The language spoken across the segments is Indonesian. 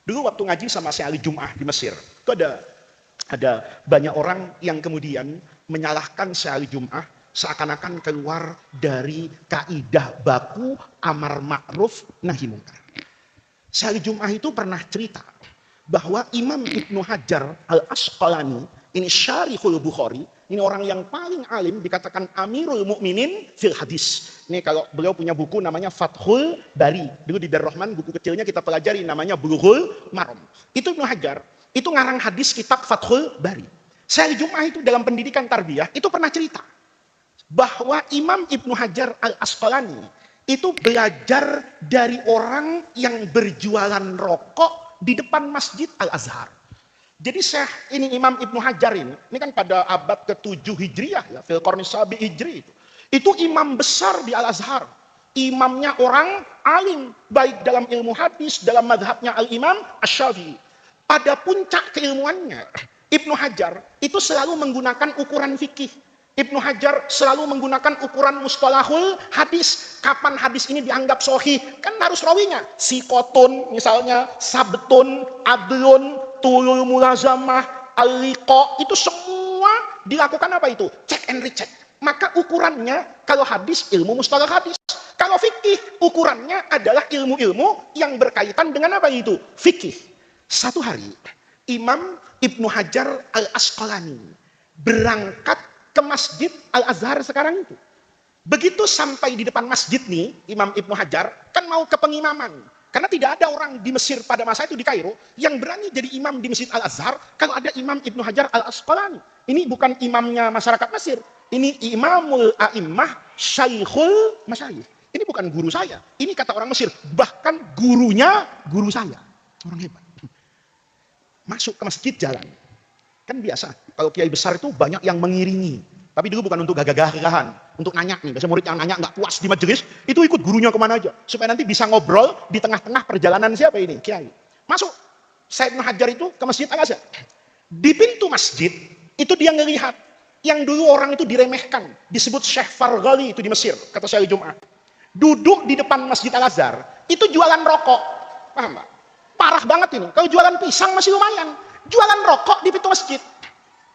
Dulu waktu ngaji sama Syekh Ali Jum'ah di Mesir, itu ada banyak orang yang kemudian menyalahkan Syekh Ali Jum'ah seakan-akan keluar dari kaidah baku amar ma'ruf nahi mungkar. Syekh Ali Jum'ah itu pernah cerita bahwa Imam Ibnu Hajar Al-Asqalani, ini Syarihul Bukhari, ini orang yang paling alim, dikatakan Amirul Mukminin fil hadis. Ini kalau beliau punya buku namanya Fathul Bari. Dulu di Darul Rahman buku kecilnya kita pelajari namanya Bulughul Maram. Itu Ibnu Hajar, itu ngarang hadis kitab Fathul Bari. Syekh Jum'ah itu dalam pendidikan tarbiyah itu pernah cerita bahwa Imam Ibnu Hajar Al-Asqalani itu belajar dari orang yang berjualan rokok di depan Masjid Al-Azhar. Jadi Syekh ini Imam Ibnu Hajar ini kan pada abad ke-7 Hijriah ya, fil qarni sabi Hijri itu. Itu imam besar di Al-Azhar. Imamnya orang alim, baik dalam ilmu hadis, dalam mazhabnya Al-Imam Asy-Syafi'i. Pada puncak keilmuannya, Ibnu Hajar itu selalu menggunakan ukuran fikih. Ibnu Hajar selalu menggunakan ukuran mustalahul hadis. Kapan hadis ini dianggap sahih? Kan harus rawinya. Sikotun misalnya, sabtun, adlun, tulul mulazamah, al-liqa. Itu semua dilakukan apa itu? Check and recheck. Maka ukurannya kalau hadis ilmu mustalah hadis. Kalau fikih ukurannya adalah ilmu-ilmu yang berkaitan dengan apa itu? Fikih. Satu hari Imam Ibnu Hajar Al-Asqalani berangkat ke Masjid Al-Azhar sekarang itu. Begitu sampai di depan masjid nih, Imam Ibnu Hajar kan mau ke pengimaman. Karena tidak ada orang di Mesir pada masa itu di Kairo yang berani jadi imam di Masjid Al-Azhar kalau ada Imam Ibnu Hajar Al-Asqalani. Ini bukan imamnya masyarakat Mesir. Ini Imamul A'immah Syaikhul Masyayikh. Ini bukan guru saya. Ini kata orang Mesir. Bahkan gurunya guru saya. Orang hebat. Masuk ke masjid jalan. Kan biasa, kalau kiai besar itu banyak yang mengiringi. Tapi dulu bukan untuk gagah-gagahan, untuk nanya nih. Biasa murid yang nanya nggak puas di majelis, itu ikut gurunya kemana aja. Supaya nanti bisa ngobrol di tengah-tengah perjalanan siapa ini? Kiai. Masuk. Syekh Ibnu Hajar itu ke Masjid Al-Azhar. Di pintu masjid, itu dia ngelihat. Yang dulu orang itu diremehkan. Disebut Syekh Farghali itu di Mesir, kata Syekh Jum'ah. Duduk di depan Masjid Al-Azhar, itu jualan rokok. Paham Pak? Parah banget ini. Kalau jualan pisang masih lumayan. Jualan rokok di pintu masjid.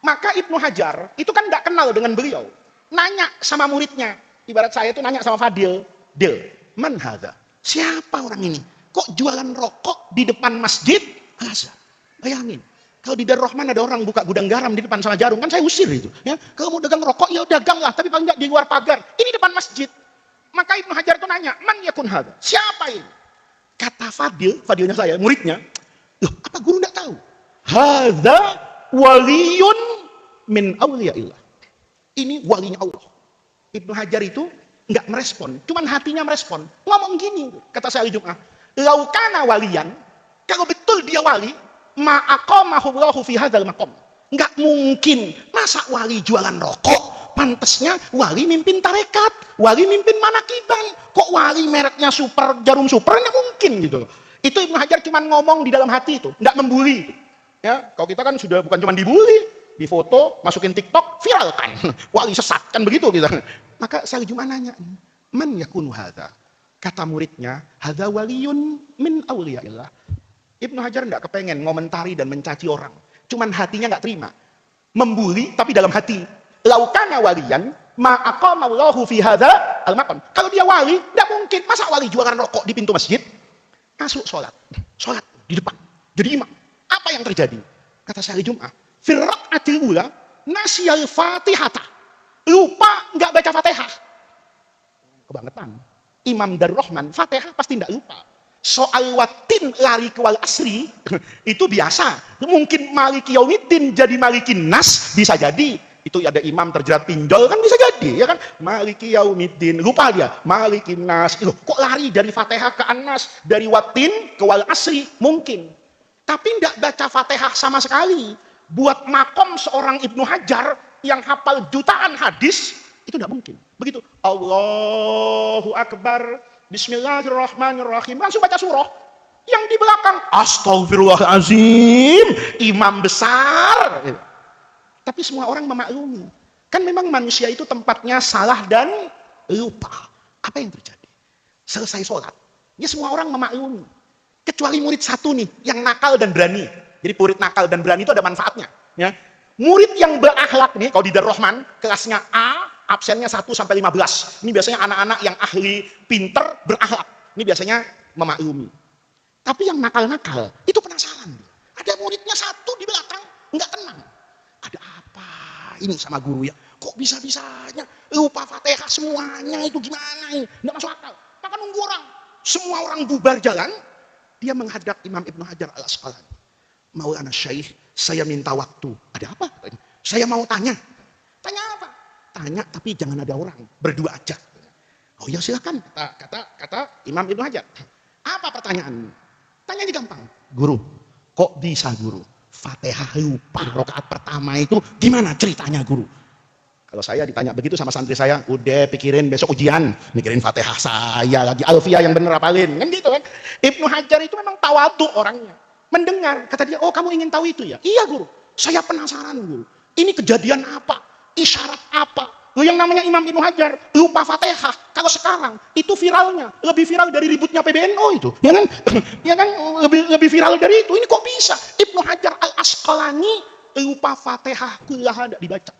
Maka Ibnu Hajar itu kan tidak kenal dengan beliau. Nanya sama muridnya. Ibarat saya itu nanya sama Fadil. Dil, man hadha? Siapa orang ini? Kok jualan rokok di depan masjid Al-Azhar? Bayangin. Kalau di Darul Rahman ada orang buka gudang garam di depan sama jarum, kan saya usir itu. Ya, kalau mau dagang rokok ya daganglah, tapi paling nggak di luar pagar. Ini depan masjid. Maka Ibnu Hajar itu nanya, man yakun hadha? Siapa ini? Kata Fadil, Fadilnya saya, muridnya, loh apa guru tidak tahu? Hadza waliyun min awliyaillah. Ini walinya Allah. Ibnu Hajar itu enggak merespon, cuman hatinya merespon. Ngomong gini, kata Syekh Jum'ah, laukana waliyan, kalau betul dia wali, ma'aqamahu Allahu fi hadzal maqam. Enggak mungkin, masa wali jualan rokok? Pantasnya wali mimpin tarekat, wali mimpin manakiban. Kok wali mereknya super, jarum super? Enggak mungkin gitu. Itu Ibnu Hajar cuman ngomong di dalam hati itu, enggak membuli. Ya, kalau kita kan sudah bukan cuma dibully, difoto, masukin TikTok, viralkan. Wali sesat, kan begitu kita. Maka Syekh Jum'ah nanya, man yakunu hadza? Kata muridnya, hadza waliyun min awliyaillah. Ibnu Hajar enggak kepengen ngomentari dan mencaci orang. Cuman hatinya enggak terima. Membuli tapi dalam hati. Laukana waliyan, ma'aqama Allahu fi hadza al-maqam. Kalau dia wali, enggak mungkin. Masa wali jualan rokok di pintu masjid? Masuk sholat di depan. Jadi imam. Apa yang terjadi? Kata Syekh Jum'ah, firraqatil ula nasyal fatihata. Lupa nggak baca Fatihah. Kebangetan. Imam Darul Rahman, Fatihah pasti nggak lupa. Soal watin lari ke wal asri itu biasa. Mungkin maliki yaumiddin jadi malikin nas bisa jadi. Itu ada imam terjerat pinjol kan bisa jadi ya kan. Maliki yaumiddin lupa dia. Malikin nas. Kok lari dari Fatihah ke An-Nas, dari watin ke wal asri? Mungkin. Tapi tidak baca Fatihah sama sekali. Buat makom seorang Ibnu Hajar yang hafal jutaan hadis, itu tidak mungkin. Begitu. Allahu Akbar, Bismillahirrahmanirrahim. Langsung baca surah. Yang di belakang, Astaghfirullahaladzim, imam besar. Tapi semua orang memaklumi. Kan memang manusia itu tempatnya salah dan lupa. Apa yang terjadi? Selesai sholat. Ya semua orang memaklumi. Kecuali murid satu nih, yang nakal dan berani. Jadi murid nakal dan berani itu ada manfaatnya. Ya. Murid yang berakhlak nih, kalau di Darul Rahman, kelasnya A, absennya 1-15. Ini biasanya anak-anak yang ahli, pinter, berakhlak. Ini biasanya memaklumi. Tapi yang nakal-nakal, itu penasaran. Ada muridnya satu di belakang, nggak tenang. Ada apa ini sama guru ya? Kok bisa-bisanya lupa Fatihah semuanya, itu gimana ini? Nggak masuk akal. Maka nunggu orang. Semua orang bubar jalan, dia menghadap Imam Ibnu Hajar Al-Asqalani. Maulana Syekh, saya minta waktu. Ada apa? Saya mau tanya. Tanya apa? Tanya tapi jangan ada orang, berdua aja. Oh ya silakan, kata Imam Ibnu Hajar. Apa pertanyaan? Tanyanya gampang. Guru, kok bisa guru? Fatihah lupa rakaat pertama itu gimana ceritanya guru? Kalau saya ditanya begitu sama santri saya, udah pikirin besok ujian, mikirin Fatihah saya lagi, Alfiyah yang bener apalin, kan gitu kan. Ibnu Hajar itu memang tawadu orangnya. Mendengar, kata dia, oh kamu ingin tahu itu ya? Iya guru, saya penasaran guru. Ini kejadian apa? Isyarat apa? Loh, yang namanya Imam Ibnu Hajar lupa Fatihah. Kalau sekarang itu viralnya lebih viral dari ributnya PBNU itu, ya kan? Ya kan lebih viral dari itu. Ini kok bisa? Ibnu Hajar Al Asqalani lupa Fatihah kullaha tidak dibaca.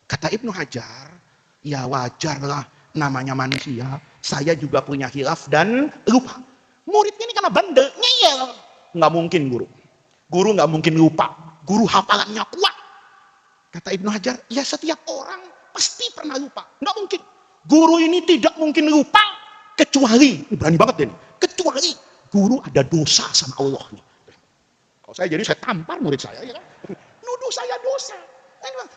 Kata Ibnu Hajar, ya wajarlah namanya manusia. Saya juga punya khilaf dan lupa. Muridnya ini karena bandel, ngeyel. Nggak mungkin guru. Guru nggak mungkin lupa. Guru hafalannya kuat. Kata Ibnu Hajar, ya setiap orang pasti pernah lupa. Nggak mungkin. Guru ini tidak mungkin lupa kecuali, ini berani banget ini, kecuali guru ada dosa sama Allah. Kalau saya jadi saya tampar murid saya, ya kan? Nuduh saya dosa.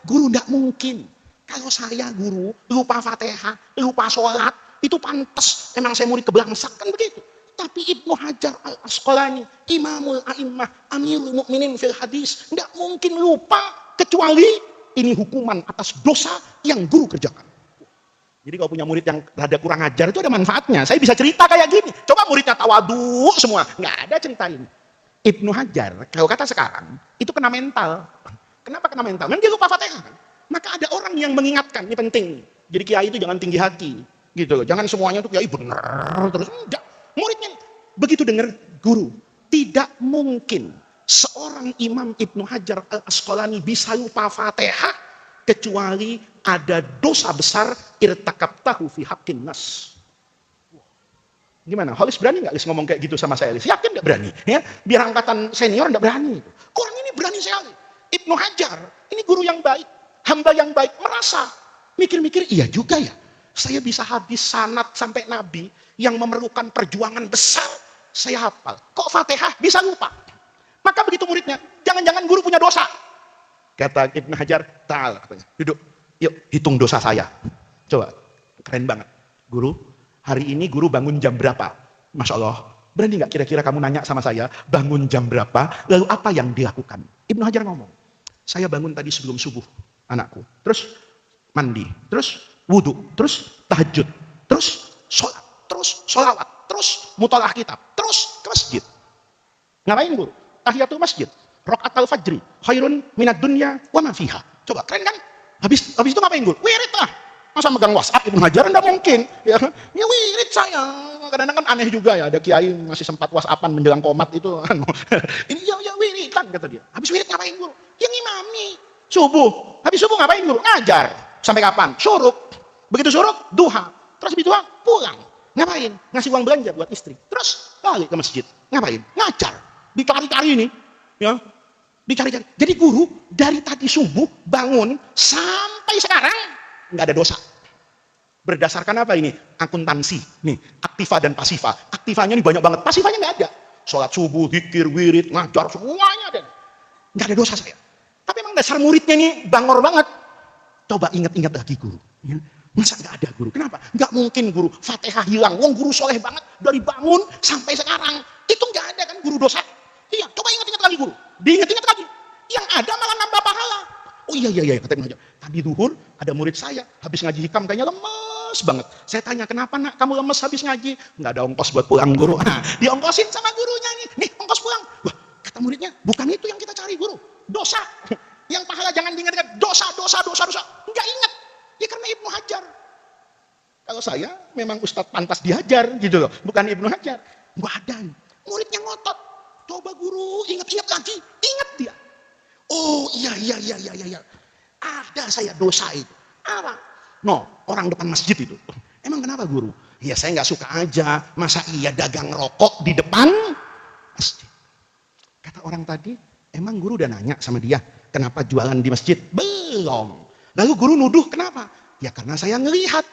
Guru tidak mungkin. Kalau saya guru lupa Fatihah, lupa sholat, itu pantas. Emang saya murid kebangsak kan begitu. Tapi Ibnu Hajar Al Asqalani, Imamul A'immah, Amirul Mukminin fil hadis, tidak mungkin lupa kecuali ini hukuman atas dosa yang guru kerjakan. Jadi kalau punya murid yang rada kurang ajar itu ada manfaatnya. Saya bisa cerita kayak gini. Coba muridnya tawadu semua, nggak ada cerita ini. Ibnu Hajar, kalau kata sekarang, itu kena mental. Kenapa kena mental? Kan dia lupa Fatihah kan? Maka ada orang yang mengingatkan, ini penting. Jadi kiai itu jangan tinggi hati, gitu loh. Jangan semuanya tuh kiai benar terus. Enggak. Muridnya begitu dengar guru, tidak mungkin seorang Imam Ibnu Hajar Al Asqalani bisa lupa Fatihah kecuali ada dosa besar irtakabtahu fi haqqin nas. Gimana? Holis berani nggak ngomong kayak gitu sama saya? Yakin nggak berani? Ya, biar angkatan senior nggak berani. Orang ini berani sekali. Ibnu Hajar, ini guru yang baik, hamba yang baik, merasa mikir-mikir, iya juga ya, saya bisa habis sanad sampai Nabi yang memerlukan perjuangan besar, saya hafal. Kok Fatihah bisa lupa? Maka begitu muridnya, jangan-jangan guru punya dosa. Kata Ibnu Hajar, ta'al, katanya, duduk, yuk hitung dosa saya. Coba, keren banget. Guru, hari ini guru bangun jam berapa? Masya Allah, berani nggak kira-kira kamu nanya sama saya, bangun jam berapa, lalu apa yang dilakukan? Ibnu Hajar ngomong, saya bangun tadi sebelum subuh, anakku. Terus mandi, terus wudhu, terus tahajud, terus sholat, terus sholawat, terus mutalaah kitab, terus ke masjid. Ngapain guru? Tahiyatul masjid, rakaat al-fajri, khairun minad dunya wa ma fiha. Coba keren kan? Habis itu ngapain guru? Wirid lah. Masa megang WhatsApp Ibnu Hajar? Enggak mungkin. Ya wirid saya. Kadang-kadang kan aneh juga ya, ada kiai masih sempat WhatsAppan menjelang komat itu. Ini ya wiridan kata dia. Habis wirid ngapain guru? Yang ngimami. Subuh. Habis subuh ngapain guru? Ngajar. Sampai kapan? Syuruk. Begitu syuruk, duha. Terus habis duha, pulang. Ngapain? Ngasih uang belanja buat istri. Terus balik ke masjid. Ngapain? Ngajar. Dicari-cari ini. Ya. Dicari-cari. Jadi guru dari tadi subuh bangun sampai sekarang nggak ada dosa. Berdasarkan apa ini? Akuntansi. Nih, aktiva dan pasifa. Aktivanya ini banyak banget. Pasifanya nggak ada. Sholat subuh, zikir, wirid, ngajar, semuanya ada. Nggak ada dosa saya. Tapi emang dasar muridnya ini bangor banget. Coba ingat-ingat lagi guru. Ya. Masa nggak ada guru? Kenapa? Nggak mungkin guru. Fatihah hilang. Wong guru soleh banget. Dari bangun sampai sekarang. Itu nggak ada kan guru dosa. Iya, coba ingat-ingat lagi guru. Diingat-ingat lagi. Yang ada malah nambah pahala. Oh iya, kata Ibnu Hajar. Tadi duhur ada murid saya. Habis ngaji hikam kayaknya lemes banget. Saya tanya, kenapa nak kamu lemes habis ngaji? Nggak ada ongkos buat pulang guru. Nah, diongkosin sama gurunya nih. Nih, ongkos pulang. Wah, kata muridnya, bukan itu yang kita cari guru. Dosa. Yang pahala jangan diingat-ingat. Dosa. Nggak ingat. Ya karena Ibnu Hajar. Kalau saya memang ustadz pantas dihajar gitu loh. Bukan Ibnu Hajar. Nggak ada. Muridnya ngotot. Coba guru ingat-ingat lagi, ingat dia. Oh iya, ada saya dosa itu. Apa? No, orang depan masjid itu. Emang kenapa guru? Ya saya nggak suka aja. Masa iya dagang rokok di depan masjid? Kata orang tadi, emang guru udah nanya sama dia, kenapa jualan di masjid? Belum. Lalu guru nuduh, kenapa? Ya karena saya ngelihat.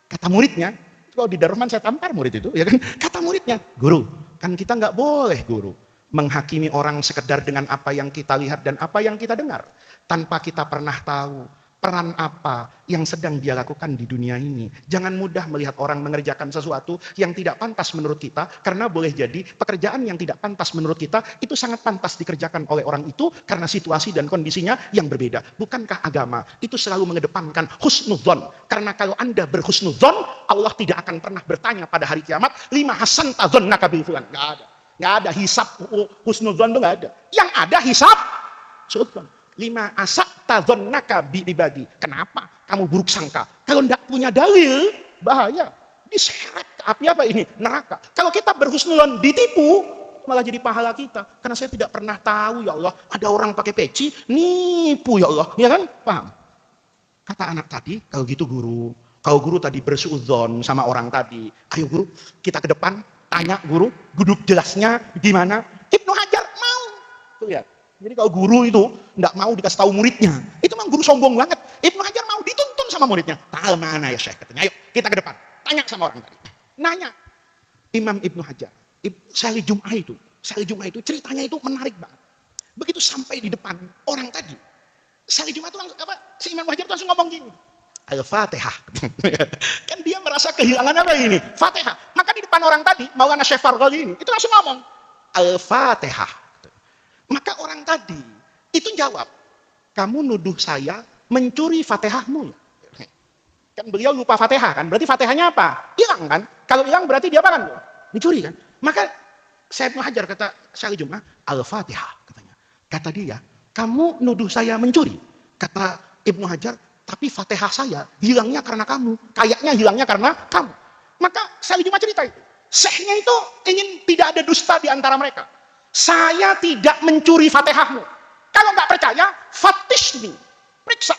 Kata muridnya, kalau di Darman saya tampar murid itu, ya kan? Kata muridnya, guru, kan kita nggak boleh guru menghakimi orang sekedar dengan apa yang kita lihat dan apa yang kita dengar, tanpa kita pernah tahu peran apa yang sedang dia lakukan di dunia ini. Jangan mudah melihat orang mengerjakan sesuatu yang tidak pantas menurut kita, karena boleh jadi pekerjaan yang tidak pantas menurut kita itu sangat pantas dikerjakan oleh orang itu karena situasi dan kondisinya yang berbeda. Bukankah agama itu selalu mengedepankan husnudzon? Karena kalau Anda berhusnudzon, Allah tidak akan pernah bertanya pada hari kiamat, lima hasan tadzonnaka bil fulan. Nggak ada. Nggak ada hisab husnudzon, itu nggak ada. Yang ada hisab suudzon. Lima asak tadzonnaka bibadi. Kenapa kamu buruk sangka? Kalau tidak punya dalil, bahaya. Diseret ke api apa ini? Neraka. Kalau kita berhusnudzon ditipu, malah jadi pahala kita. Karena saya tidak pernah tahu, ya Allah, ada orang pakai peci, nipu, ya Allah. Ya kan? Paham? Kata anak tadi, kalau gitu guru, kalau guru tadi bersuudzon sama orang tadi, ayo guru, kita ke depan, tanya guru, duduk jelasnya gimana? Ibnu Hajar mau. Tuh lihat. Jadi kalau guru itu tidak mau dikasih tahu muridnya, itu memang guru sombong banget. Ibnu Hajar mau dituntun sama muridnya. Tahu mana ya Syekh? Katanya, ayo kita ke depan. Tanya sama orang tadi. Nanya. Imam Ibnu Hajar, Syahli Jum'ah itu ceritanya itu menarik banget. Begitu sampai di depan orang tadi, Syahli Jum'ah itu langsung apa? Si Imam Hajar itu langsung ngomong gini. Al-Fatihah. Kan dia merasa kehilangan apa ini? Fatihah. Maka di depan orang tadi, Maulana Syekh Farghali ini, itu langsung ngomong Al-Fatihah. Maka orang tadi itu jawab, kamu nuduh saya mencuri Fatihahmu. Kan beliau lupa Fatihah kan, berarti Fatihahnya apa? Hilang kan? Kalau hilang berarti dia apa kan? Mencuri kan? Maka saya Ibnu Hajar, kata Syahli Jum'ah, Al-Fatihah katanya. Kata dia, kamu nuduh saya mencuri. Kata Ibnu Hajar, tapi Fatihah saya hilangnya karena kamu. Kayaknya hilangnya karena kamu. Maka Syahli Jum'ah cerita itu. Syekhnya itu ingin tidak ada dusta di antara mereka. Saya tidak mencuri Fatihahmu. Kalau nggak percaya, fatishni. Periksa.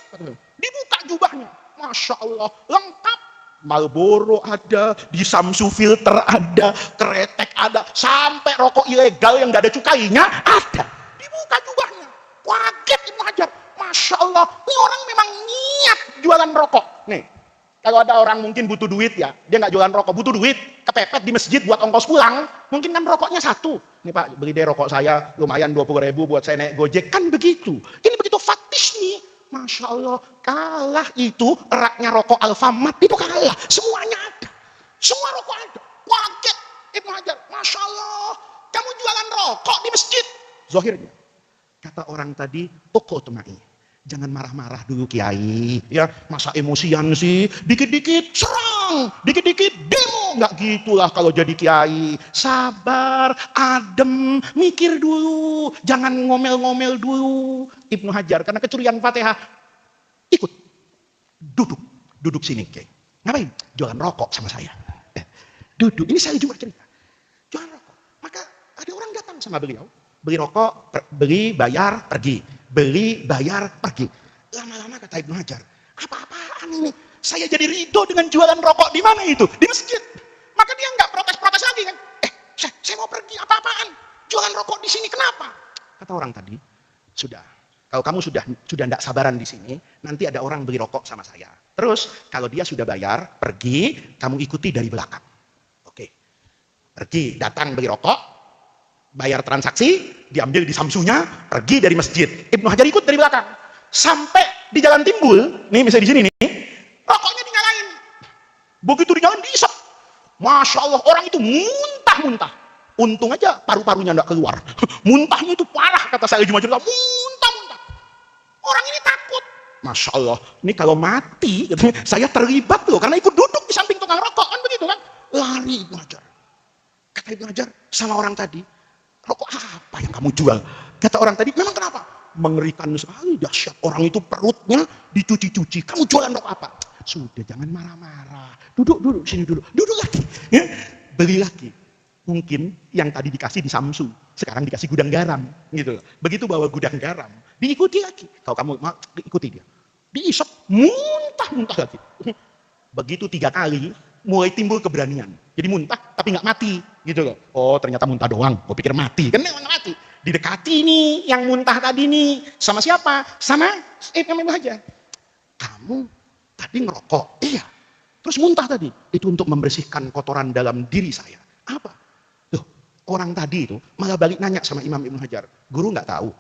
Dibuka jubahnya. Masya Allah, lengkap. Marlboro ada, di Samsu filter ada, kretek ada, sampai rokok ilegal yang nggak ada cukainya ada. Dibuka jubahnya. Kaget Ibnu Hajar. Masya Allah, ini orang memang niat jualan rokok. Nih, kalau ada orang mungkin butuh duit ya, dia nggak jualan rokok, butuh duit, kepepet di masjid buat ongkos pulang, mungkin kan rokoknya satu. Ini Pak, beli deh rokok saya, lumayan 20.000 buat saya naik Gojek. Kan begitu. Ini begitu fatish nih. Masya Allah, kalah itu eraknya rokok Alfamart, itu kalah. Semuanya ada. Semua rokok ada. Kaget Ibnu Hajar. Masya Allah, kamu jualan rokok di masjid. Zohirnya. Kata orang tadi, uqutma'i. Jangan marah-marah dulu Kiai, ya masa emosian sih, dikit-dikit serang, dikit-dikit demo, nggak gitulah kalau jadi Kiai. Sabar, adem, mikir dulu, jangan ngomel-ngomel dulu. Ibnu Hajar karena kecurian Fatihah, ikut, duduk sini Kiai. Ngapain? Jualan rokok sama saya. Duduk, ini saya juga cerita, jualan rokok. Maka ada orang datang sama beliau, beli rokok, beli, bayar, pergi. Beli, bayar, pergi. Lama-lama kata Ibnu Hajar, apa-apaan ini? Saya jadi ridho dengan jualan rokok di mana itu? Di masjid. Maka dia nggak protes-protes lagi kan? Saya mau pergi, apa-apaan? Jualan rokok di sini, kenapa? Kata orang tadi, sudah. Kalau kamu sudah nggak sabaran di sini, nanti ada orang beli rokok sama saya. Terus kalau dia sudah bayar, pergi, kamu ikuti dari belakang. Oke. Pergi, datang beli rokok. Bayar transaksi, diambil di Samsunya, pergi dari masjid. Ibnu Hajar ikut dari belakang. Sampai di Jalan Timbul, nih misalnya di sini nih, rokoknya dinyalain. Begitu dinyalain, diisep. Masya Allah, orang itu muntah-muntah. Untung aja paru-parunya nggak keluar. Muntahnya itu parah, kata saya cuma cerita. Muntah-muntah. Orang ini takut. Masya Allah, ini kalau mati, saya terlibat loh, karena ikut duduk di samping tukang rokok, kan begitu kan? Lari Ibnu Hajar. Kata Ibnu Hajar sama orang tadi, rokok apa yang kamu jual? Kata orang tadi, memang kenapa? Mengerikan sekali, dahsyat. Orang itu perutnya dicuci-cuci. Kamu jualan rokok apa? Sudah, jangan marah-marah. Duduk sini dulu. Duduk lagi. Ya. Beli lagi. Mungkin yang tadi dikasih di Samsu, sekarang dikasih gudang garam, gitu. Begitu bawa gudang garam, diikuti lagi. Kalau kamu mau ikuti dia, diisap, muntah-muntah lagi. Begitu 3 kali, mulai timbul keberanian. Jadi muntah, tapi nggak mati, gitu loh. Oh, ternyata muntah doang. Gue pikir mati, kan memang mati. Didekati nih, yang muntah tadi nih, sama siapa? Sama Ibnu Hajar. Kamu tadi ngerokok, iya. Terus muntah tadi, itu untuk membersihkan kotoran dalam diri saya. Apa? Loh, orang tadi itu malah balik nanya sama Imam Ibnu Hajar. Guru nggak tahu.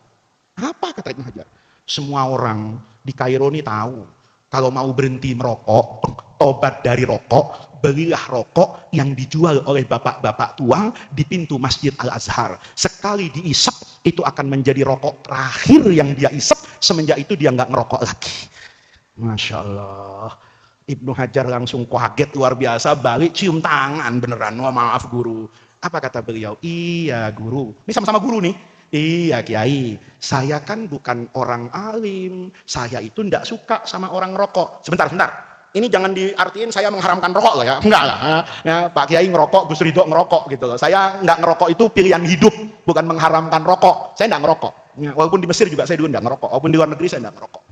Apa kata Ibnu Hajar? Semua orang di Kairo ini tahu. Kalau mau berhenti merokok, tobat dari rokok, belilah rokok yang dijual oleh bapak-bapak tua di pintu Masjid Al-Azhar. Sekali diisap, itu akan menjadi rokok terakhir yang dia isap. Semenjak itu dia nggak ngerokok lagi. Masya Allah. Ibnu Hajar langsung kaget luar biasa, balik cium tangan beneran. Oh, maaf guru. Apa kata beliau? Iya guru. Ini sama-sama guru nih. Iya Kiai, saya kan bukan orang alim. Saya itu ndak suka sama orang rokok. Sebentar. Ini jangan diartiin saya mengharamkan rokok loh ya. Enggak lah. Ya, Pak Kiai ngerokok, Gus Ridho ngerokok gitu loh. Saya nggak ngerokok itu pilihan hidup, bukan mengharamkan rokok. Saya nggak ngerokok. Ya, walaupun di Mesir juga saya dulu nggak ngerokok. Walaupun di luar negeri saya nggak ngerokok.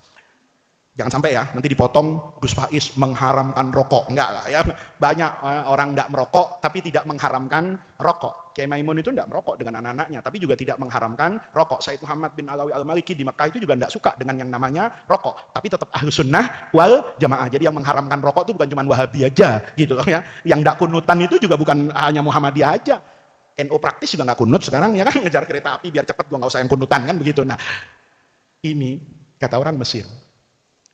Jangan sampai ya, nanti dipotong Gus Faiz mengharamkan rokok. Enggak lah ya, banyak orang enggak merokok tapi tidak mengharamkan rokok. Kiai Maimun itu enggak merokok dengan anak-anaknya, tapi juga tidak mengharamkan rokok. Said Muhammad bin Alawi Al-Maliki di Mekah itu juga enggak suka dengan yang namanya rokok, tapi tetap Ahlus Sunnah wal Jamaah. Jadi yang mengharamkan rokok itu bukan cuma Wahabi aja gitu loh ya. Yang enggak kunutan itu juga bukan hanya Muhammadiyah aja. NU praktis juga enggak kunut sekarang ya kan, ngejar kereta api biar cepet, gua enggak usah yang kunutan kan begitu. Nah, ini kata orang Mesir.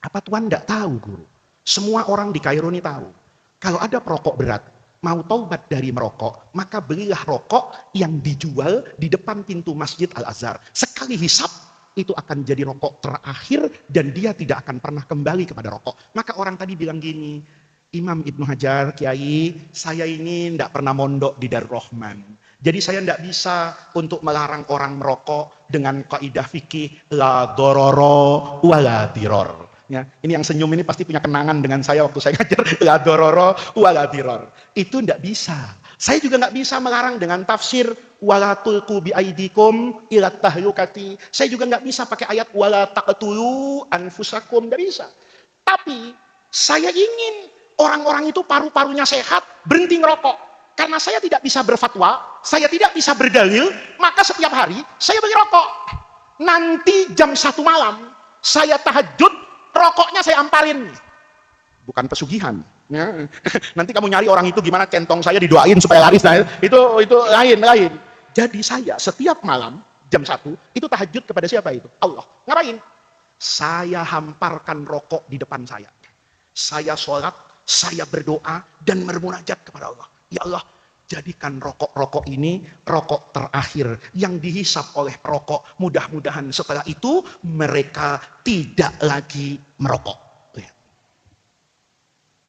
Apa Tuhan tidak tahu guru? Semua orang di Kairo ini tahu. Kalau ada perokok berat, mau taubat dari merokok, maka belilah rokok yang dijual di depan pintu Masjid Al-Azhar. Sekali hisap, itu akan jadi rokok terakhir dan dia tidak akan pernah kembali kepada rokok. Maka orang tadi bilang gini, Imam Ibnu Hajar, Kiai, saya ini tidak pernah mondok di Darul Rahman. Jadi saya tidak bisa untuk melarang orang merokok dengan kaidah fikih la dororo wala diror. Ya, ini yang senyum ini pasti punya kenangan dengan saya waktu saya ngajar la dororo wala diror. Itu tidak bisa. Saya juga nggak bisa melarang dengan tafsir wala tulqu bi aidikum ila tahlukati. Saya juga nggak bisa pakai ayat wala taqtulu anfusakum, nggak bisa. Tapi saya ingin orang-orang itu paru-parunya sehat, berhenti ngerokok. Karena saya tidak bisa berfatwa, saya tidak bisa berdalil, maka setiap hari saya beli rokok. Nanti jam 1 malam saya tahajud, rokoknya saya ampalin. Bukan pesugihan ya. Nanti kamu nyari orang itu gimana centong saya didoain supaya laris. Nah, itu lain. Jadi saya setiap malam jam 1 itu tahajud kepada siapa itu? Allah. Ngapain? Saya hamparkan rokok di depan saya. Saya sholat, saya berdoa dan bermunajat kepada Allah. Ya Allah, jadikan rokok-rokok ini rokok terakhir yang dihisap oleh perokok. Mudah-mudahan setelah itu mereka tidak lagi merokok.